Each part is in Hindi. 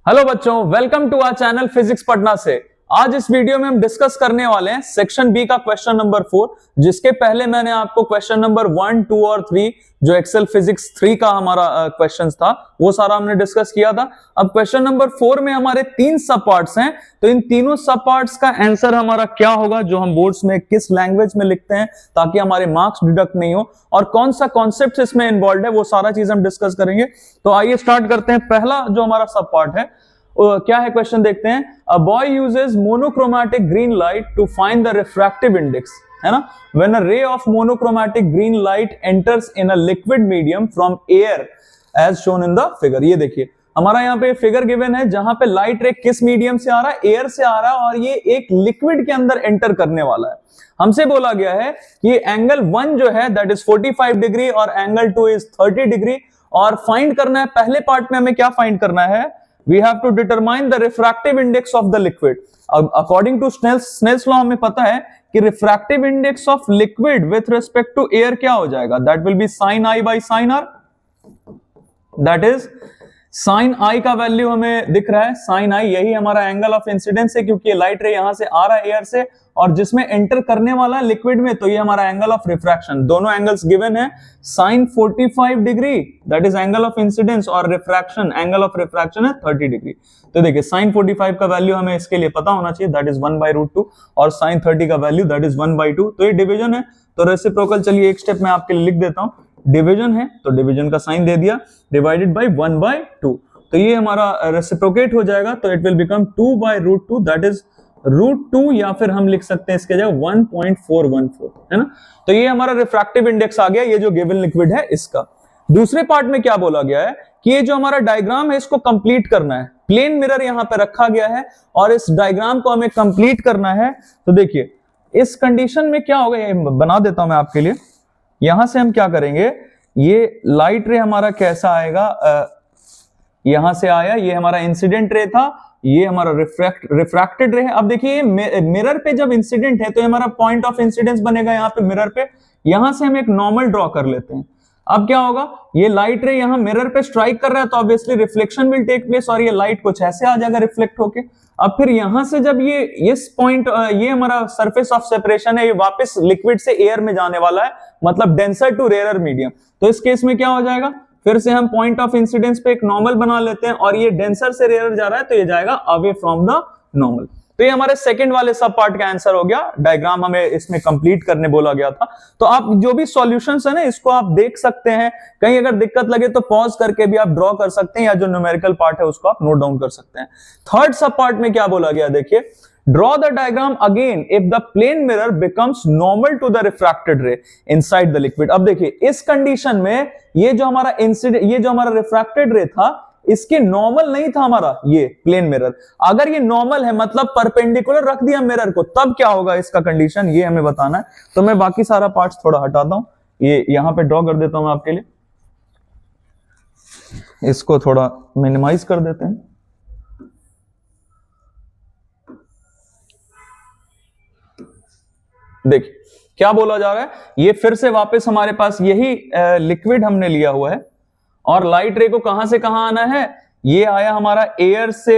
हेलो बच्चों, welcome to our channel physics पढ़ना से। आज इस वीडियो में हम डिस्कस करने वाले हैं सेक्शन बी का क्वेश्चन नंबर 4, जिसके पहले मैंने आपको क्वेश्चन नंबर 1, 2 और 3 जो एक्सेल फिजिक्स 3 का हमारा क्वेश्चन था वो सारा हमने डिस्कस किया था। अब क्वेश्चन नंबर 4 में हमारे 3 सब पार्ट्स हैं, तो इन तीनों सब पार्ट्स का आंसर हमारा क्या होगा, जो हम बोर्ड्स में किस लैंग्वेज में लिखते हैं ताकि हमारे मार्क्स डिडक्ट नहीं हो, और कौन सा कॉन्सेप्ट इसमें इन्वॉल्व है, वो सारा चीज हम डिस्कस करेंगे। तो आइए स्टार्ट करते हैं। पहला जो हमारा सब पार्ट है क्या है, क्वेश्चन देखते हैं। A boy uses monochromatic green light to find the refractive index, है ना। When a ray of monochromatic green light enters in a liquid medium from air as shown in the figure. ये देखिए हमारा यहाँ पे फिगर गिवन है जहां पे लाइट रे किस मीडियम से आ रहा है, एयर से आ रहा है, और ये एक लिक्विड के अंदर एंटर करने वाला है। हमसे बोला गया है कि एंगल 1 जो है दैट इज 45 डिग्री और एंगल 2 इज 30 डिग्री, और फाइंड करना है। पहले पार्ट में हमें क्या फाइंड करना है, we have to determine the refractive index of the liquid. According to Snell's law हमें पता है कि refractive index of liquid with respect to air क्या हो जाएगा, that will be sin I by sin R, that is sine I का वैल्यू हमें दिख रहा है, साइन आई यही हमारा एंगल ऑफ इंसिडेंस है, क्योंकि ये लाइट रे यहां से आ रहा है एयर से, और जिसमें एंटर करने वाला है लिक्विड में, तो ये हमारा एंगल ऑफ रिफ्रैक्शन। दोनों एंगल्स गिवन है, sine 45 degree that is angle of incidence, और रिफ्रैक्शन एंगल ऑफ रिफ्रैक्शन है 30 डिग्री। तो देखिए साइन 45 का वैल्यू हमें इसके लिए पता होना चाहिए, दैट इज 1/√2, और साइन 30 का वैल्यू दैट इज 1/2। तो ये डिवीजन है, तो रेसिप्रोकल चलिए एक स्टेप में आपके लिए लिख देता हूं। डिवीजन है तो डिवीजन का साइन दे दिया, डिवाइडेड बाय 1/2, तो ये हमारा रेसिप्रोकेट हो जाएगा, तो it will become 2/√2 that is √2, या फिर हम लिख सकते हैं इसके जगह 1.414, है ना। तो ये हमारा रिफ्रैक्टिव इंडेक्स आ गया, ये जो गिवन लिक्विड है इसका। दूसरे पार्ट में क्या बोला गया है कि ये जो हमारा डायग्राम है इसको कंप्लीट करना है। प्लेन मिरर यहां पे रखा गया है और इस डायग्राम को हमें कंप्लीट करना है। तो देखिए इस कंडीशन में क्या होगा, ये बना देता हूं मैं आपके लिए। यहां से हम क्या करेंगे, ये लाइट रे हमारा कैसा आएगा, यहां से आया, ये हमारा इंसिडेंट रे था, ये हमारा रिफ्रैक्टेड रे है। अब देखिए मिरर पे जब इंसिडेंट है तो ये हमारा पॉइंट ऑफ इंसिडेंस बनेगा यहाँ पे मिरर पे। यहां से हम एक नॉर्मल ड्रॉ कर लेते हैं। अब क्या होगा, ये लाइट रे यहां मिरर पे स्ट्राइक कर रहा है, तो obviously reflection will take place, और ये लाइट कुछ ऐसे आ जाएगा रिफ्लेक्ट होके। अब फिर यहां से जब ये इस पॉइंट, ये हमारा सरफेस ऑफ सेपरेशन है, ये वापस लिक्विड से एयर में जाने वाला है, मतलब डेंसर टू रेयर मीडियम। तो इस केस में क्या हो जाएगा, फिर से हम पॉइंट ऑफ इंसिडेंस पे एक नॉर्मल बना लेते हैं, और ये डेंसर से रेयर जा रहा है तो ये जाएगा अवे फ्रॉम द नॉर्मल। तो ये हमारे सेकंड वाले सब पार्ट का आंसर हो गया। डायग्राम हमें इसमें कंप्लीट करने बोला गया था। तो आप जो भी सॉल्यूशंस है ना इसको आप देख सकते हैं, कहीं अगर दिक्कत लगे तो पॉज करके भी आप ड्रॉ कर सकते हैं, या जो न्यूमेरिकल पार्ट है उसको आप नोट डाउन कर सकते हैं। थर्ड सब पार्ट में क्या बोला गया, देखिए draw the diagram again if the plane mirror becomes normal to the refracted ray inside the liquid। अब देखिए इस कंडीशन में ये जो हमारा रिफ्रैक्टेड रे था इसके नॉर्मल नहीं था हमारा ये प्लेन मिरर। अगर ये नॉर्मल है मतलब परपेंडिकुलर रख दिया मिरर को, तब क्या होगा इसका कंडीशन, ये हमें बताना है। तो मैं बाकी सारा पार्ट्स थोड़ा हटाता हूं, ये यहां पे ड्रॉ कर देता हूं आपके लिए, इसको थोड़ा मिनिमाइज कर देते हैं। देखिए क्या बोला जा रहा है, ये फिर से वापस हमारे पास यही लिक्विड हमने लिया हुआ है, और लाइट रे को कहां से कहां आना है, ये आया हमारा एयर से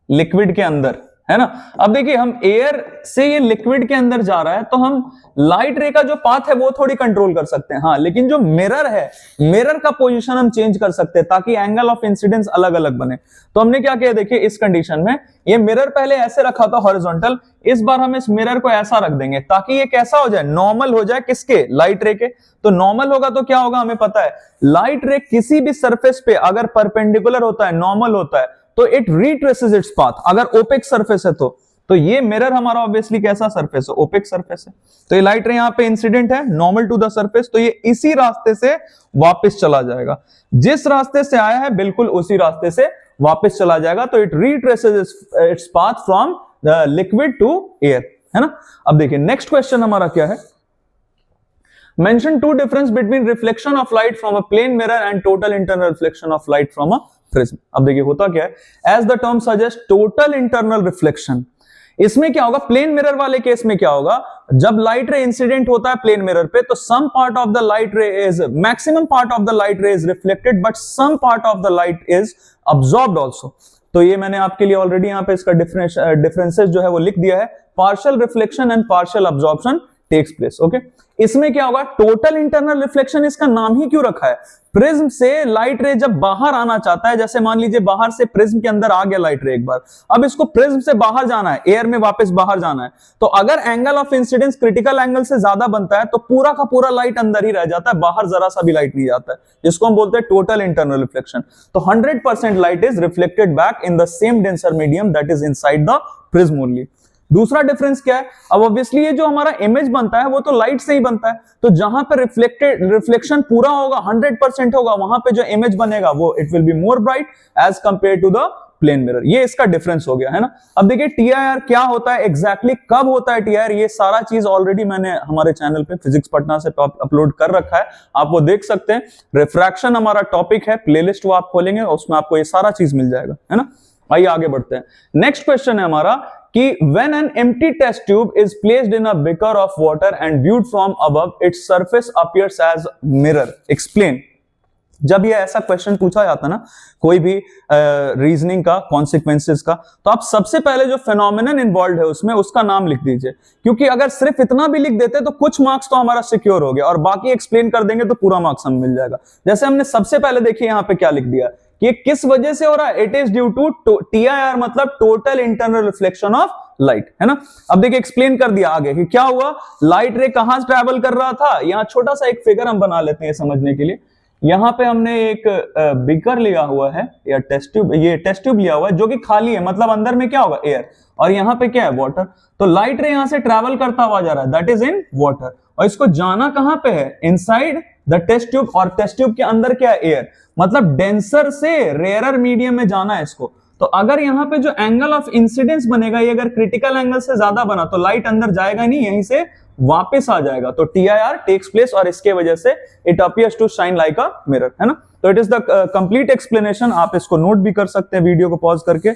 लिक्विड के अंदर, है ना। अब देखिए हम एयर से ये लिक्विड के अंदर जा रहा है, तो हम लाइट रे का जो पाथ है वो थोड़ी कंट्रोल कर सकते हैं, हाँ, लेकिन जो मिरर है, मिरर का पोजीशन हम चेंज कर सकते हैं ताकि एंगल ऑफ इंसिडेंस अलग अलग बने। तो हमने क्या किया, देखिए इस कंडीशन में ये मिरर पहले ऐसे रखा था हॉरिजॉन्टल, इस बार हम इस मिरर को ऐसा रख देंगे ताकि ये कैसा हो जाए, नॉर्मल हो जाए, किसके, लाइट रे के। तो नॉर्मल होगा तो क्या होगा, हमें पता है लाइट रे किसी भी सरफेस पे अगर परपेंडिकुलर होता है, नॉर्मल होता है, तो इट रिट्रेसेस इट्स पाथ। अगर ओपेक सरफेस है तो ये मिरर हमारा ऑब्वियसली कैसा सरफेस है, ओपेक सरफेस है। तो ये लाइट रे यहाँ पे इंसिडेंट है, नॉर्मल टू द सरफेस, तो ये इसी रास्ते से वापस चला जाएगा, जिस रास्ते से आया है बिल्कुल उसी रास्ते से वापस चला जाएगा। तो it retraces its path from the liquid to air, है ना। अब देखिए नेक्स्ट क्वेश्चन हमारा क्या है, mention two difference between reflection of light from a plane mirror and total internal reflection of light from a prism. अब देखिए होता क्या है, as the term suggest total internal reflection इसमें क्या होगा, प्लेन मिरर वाले केस में क्या होगा, जब लाइट रे इंसिडेंट होता है प्लेन मिरर पे, तो some part of the light ray is, maximum part of the light ray is reflected but some part of the light is absorbed also. तो ये मैंने आपके लिए ऑलरेडी यहां पे इसका डिफरेंसेस जो है वो लिख दिया है, partial reflection and partial absorption takes place. Okay, इसमें क्या होगा, टोटल इंटरनल रिफ्लेक्शन, इसका नाम ही क्यों रखा है, प्रिज्म से लाइट रे जब बाहर आना चाहता है, जैसे मान लीजिए बाहर से प्रिज्म के अंदर आ गया लाइट रे एक बार, अब इसको प्रिज्म से बाहर जाना है, एयर में वापस बाहर जाना है, तो अगर angle of incidence critical angle से ज्यादा बनता है तो पूरा का पूरा लाइट अंदर ही रह जाता है, बाहर जरा सा भी लाइट नहीं जाता है, जिसको हम बोलते हैं टोटल इंटरनल रिफ्लेक्शन। तो 100% light is reflected back in the same denser medium that is inside the prism only. दूसरा डिफरेंस क्या है, अब ऑब्वियसली ये जो हमारा इमेज बनता है वो तो लाइट से ही बनता है, तो जहां पर रिफ्लेक्शन पूरा होगा 100% होगा, वहां पे जो इमेज बनेगा वो it will be more bright as compare to the plane mirror. ये इसका डिफरेंस हो गया है ना। अब देखिए टीआईआर क्या होता है, एग्जैक्टली कब होता है टीआईआर, ये सारा चीज ऑलरेडी मैंने हमारे चैनल पे फिजिक्स पटना से अपलोड कर रखा है, आप वो देख सकते हैं। रिफ्रैक्शन हमारा टॉपिक है, प्लेलिस्ट वो आप खोलेंगे उसमें आपको ये सारा चीज मिल जाएगा, है ना। आइए आगे बढ़ते हैं। नेक्स्ट क्वेश्चन है हमारा कि when an empty test tube is placed in a beaker of water and viewed from above, its surface appears as mirror. Explain. जब ये ऐसा क्वेश्चन पूछा जाता ना कोई भी रीजनिंग का, कॉन्सिक्वेंसेस का, तो आप सबसे पहले जो फेनोमेनन इन्वॉल्व है उसमें उसका नाम लिख दीजिए, क्योंकि अगर सिर्फ इतना भी लिख देते तो कुछ मार्क्स तो हमारा सिक्योर हो गया और बाकी एक्सप्लेन कर देंगे तो पूरा मार्क्स हमें मिल जाएगा। जैसे हमने सबसे पहले देखिए यहाँ पे क्या लिख दिया कि किस वजह से हो रहा है, it is due to TIR, मतलब total internal reflection of light, है ना। अब देखिए एक्सप्लेन कर दिया आगे कि क्या हुआ, लाइट रे कहां से ट्रैवल कर रहा था। यहां छोटा सा एक फिगर हम बना लेते हैं समझने के लिए। यहां पे हमने एक बीकर लिया हुआ है या टेस्ट ट्यूब, ये टेस्ट ट्यूब लिया हुआ है जो कि खाली है, मतलब अंदर में क्या होगा, एयर, और यहां पे क्या है, वाटर। तो लाइट रे यहां से ट्रैवल करता हुआ जा रहा है, दैट इज इन वाटर, और इसको जाना कहां पे है, इनसाइड द टेस्ट ट्यूब, और टेस्ट ट्यूब के अंदर क्या है, एयर, मतलब डेंसर से रेयरर मीडियम में जाना है इसको। तो अगर यहाँ पे जो एंगल ऑफ इंसिडेंस बनेगा ये अगर क्रिटिकल एंगल से ज्यादा बना तो लाइट अंदर जाएगा नहीं, यहीं से वापस आ जाएगा, तो टीआईआर टेक्स प्लेस, और इसके वजह से it appears to shine like a mirror, है ना। तो it is the complete explanation, आप इसको नोट भी कर सकते हैं वीडियो को पॉज करके।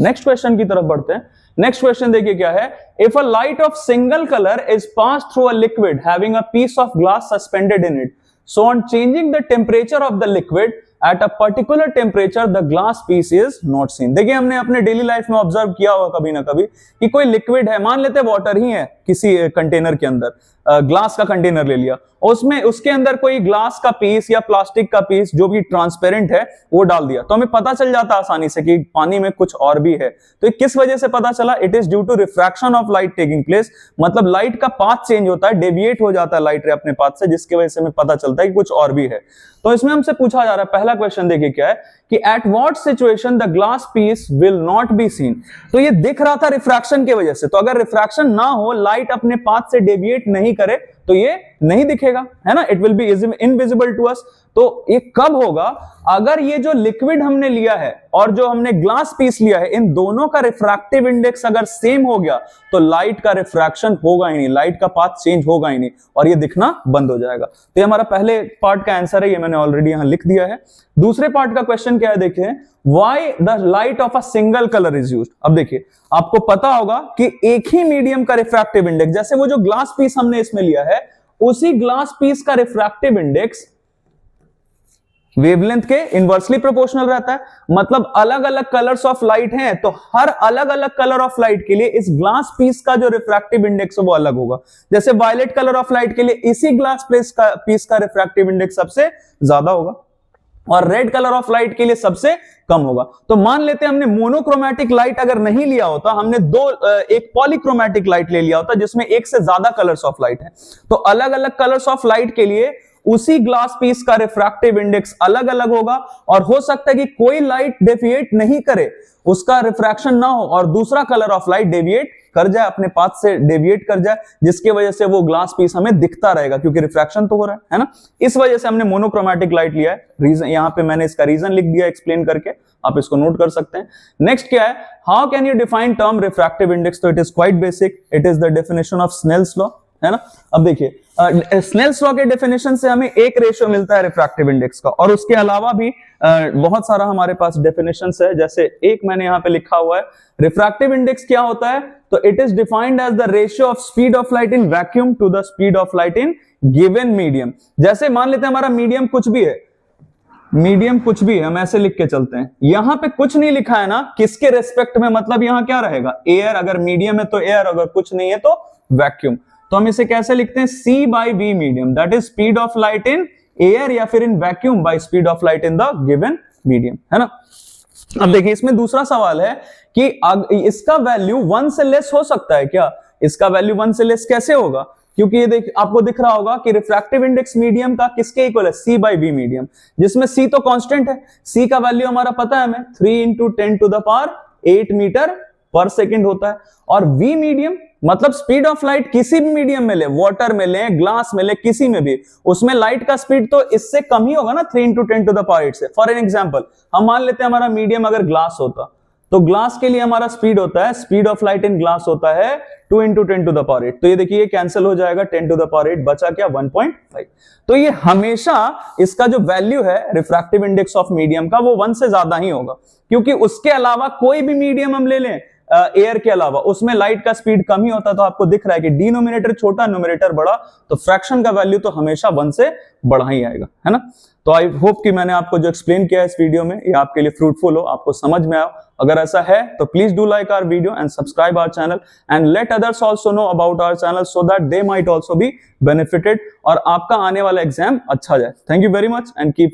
नेक्स्ट क्वेश्चन की तरफ बढ़ते हैं। नेक्स्ट क्वेश्चन देखिए क्या है, if a light of single colour is pass through a liquid having a piece of glass suspended in it, so on changing the temperature of the liquid at a particular temperature the glass piece is not seen। देखिए हमने अपने डेली लाइफ में ऑब्जर्व किया होगा कभी ना कभी कि कोई लिक्विड है, मान लेते वाटर ही है किसी कंटेनर के अंदर, ग्लास का कंटेनर ले लिया, उसमें उसके अंदर कोई ग्लास का पीस या प्लास्टिक का पीस जो भी ट्रांसपेरेंट है वो डाल दिया, तो हमें पता चल जाता आसानी से कि पानी में कुछ और भी है। तो किस वजह से पता चला, it is due to refraction of light taking place, मतलब लाइट का पाथ चेंज होता है, डेविएट हो जाता है लाइट रे अपने पाथ से, जिसकी वजह से हमें पता चलता है कि कुछ और भी है। तो इसमें हमसे पूछा जा रहा है, पहला क्वेश्चन देखिए क्या है कि at what situation the glass piece will not be seen. तो ये दिख रहा था रिफ्रैक्शन की वजह से, तो अगर रिफ्रैक्शन ना हो, लाइट अपने पाथ से डेविएट नहीं करे तो ये नहीं दिखेगा, है ना, it will be invisible to us. तो ये कब होगा, अगर ये जो लिक्विड हमने लिया है और जो हमने ग्लास पीस लिया है, इन दोनों का रिफ्रैक्टिव इंडेक्स अगर सेम हो गया तो लाइट का रिफ्रैक्शन होगा ही नहीं, लाइट का पाथ चेंज होगा ही नहीं और ये दिखना बंद हो जाएगा। तो ये हमारा पहले पार्ट का आंसर है, ये मैंने ऑलरेडी यहां लिख दिया है। दूसरे पार्ट का क्वेश्चन क्या है, देखिए why the light of a single colour is used. अब देखिए आपको पता होगा कि एक ही मीडियम का रिफ्रैक्टिव इंडेक्स, जैसे वो जो ग्लास पीस हमने इसमें लिया है, उसी ग्लास पीस का रिफ्रैक्टिव इंडेक्स वेवलेंथ के इनवर्सली प्रोपोर्शनल रहता है, मतलब अलग अलग कलर्स ऑफ लाइट हैं तो हर अलग अलग कलर ऑफ लाइट के लिए इस ग्लास पीस का जो रिफ्रैक्टिव इंडेक्स है वो अलग होगा। जैसे वायलेट कलर ऑफ लाइट के लिए इसी ग्लास पीस का रिफ्रैक्टिव इंडेक्स सबसे ज्यादा होगा और रेड कलर ऑफ लाइट के लिए सबसे कम होगा। तो मान लेते हैं हमने मोनोक्रोमैटिक लाइट अगर नहीं लिया होता, हमने एक पॉलीक्रोमैटिक लाइट ले लिया होता जिसमें एक से ज्यादा कलर्स ऑफ लाइट है, तो अलग अलग कलर्स ऑफ लाइट के लिए उसी ग्लास पीस का रिफ्रैक्टिव इंडेक्स अलग अलग होगा और हो सकता है कि कोई लाइट डेविएट नहीं करे, उसका रिफ्रैक्शन ना हो और दूसरा कलर ऑफ लाइट डेविएट कर जाए, अपने पाथ से डेविएट कर जाए, जिसकी वजह से वो ग्लास पीस हमें दिखता रहेगा क्योंकि रिफ्रैक्शन तो हो रहा है ना। इस वजह से हमने मोनोक्रोमैटिक लाइट लिया है। रीजन यहां पे मैंने इसका रीजन लिख दिया एक्सप्लेन करके, आप इसको नोट कर सकते हैं। नेक्स्ट क्या है, how can you define term refractive index. तो it is quite basic, it is the definition of Snell's law. है ना। अब देखिए स्नेल्स लॉ के डेफिनेशन से हमें एक रेशियो मिलता है रिफ्रैक्टिव इंडेक्स का, और उसके अलावा भी बहुत सारा हमारे पास डेफिनेशंस है। जैसे एक मैंने यहाँ पे लिखा हुआ है, रिफ्रैक्टिव इंडेक्स क्या होता है, तो it is defined as the ratio of speed of light in vacuum to the speed of light in given medium. जैसे मान लेते हैं हमारा मीडियम कुछ भी है, मीडियम कुछ भी है, हम ऐसे लिख के चलते हैं, यहां पे कुछ नहीं लिखा है ना किसके रेस्पेक्ट में, मतलब यहां क्या रहेगा, एयर, अगर मीडियम है तो एयर, अगर कुछ नहीं है तो वैक्यूम। तो हम इसे कैसे लिखते हैं, C by V medium, that is speed of light in air या फिर in vacuum by speed of light in the given medium, है ना। अब देखिए इसमें दूसरा सवाल है कि इसका वैल्यू 1 से लेस हो सकता है क्या, इसका वैल्यू 1 से लेस कैसे होगा, क्योंकि ये आपको दिख रहा होगा कि रिफ्रैक्टिव इंडेक्स मीडियम का किसके इक्वल है, C by V मीडियम, जिसमें C तो कांस्टेंट है, C का वैल्यू हमारा पता है हमें 3 × 10⁸ मीटर पर सेकंड होता है, और V मीडियम मतलब स्पीड ऑफ लाइट किसी भी मीडियम में ले, वाटर में ले, ग्लास में ले, किसी में भी, उसमें लाइट का स्पीड तो इससे कम ही होगा ना, 3 × 10⁸ से। फॉर एन एग्जांपल हम मान लेते हैं हमारा मीडियम अगर ग्लास होता, तो ग्लास के लिए हमारा स्पीड होता है, speed of light in glass होता है 2 × 10⁸। तो ये देखिए कैंसिल हो जाएगा, 10⁸, बचा क्या 1.5। तो ये हमेशा इसका जो वैल्यू है रिफ्रैक्टिव इंडेक्स ऑफ मीडियम का वो 1 से ज्यादा ही होगा, क्योंकि उसके अलावा कोई भी मीडियम हम ले लें एयर के अलावा, उसमें लाइट का स्पीड कम ही होता है। तो आपको दिख रहा है कि डिनोमिनेटर छोटा, न्यूमरेटर बड़ा, तो फ्रैक्शन का वैल्यू तो हमेशा 1 से बढ़ा ही आएगा, है ना। तो आई होप कि मैंने आपको जो एक्सप्लेन किया है इस वीडियो में ये आपके लिए फ्रूटफुल हो, आपको समझ में आए। अगर ऐसा है तो please do like our video and subscribe our channel and let others also know about our channel so that they might also be benefited और आपका आने वाला एग्जाम अच्छा जाए। Thank you very much and keep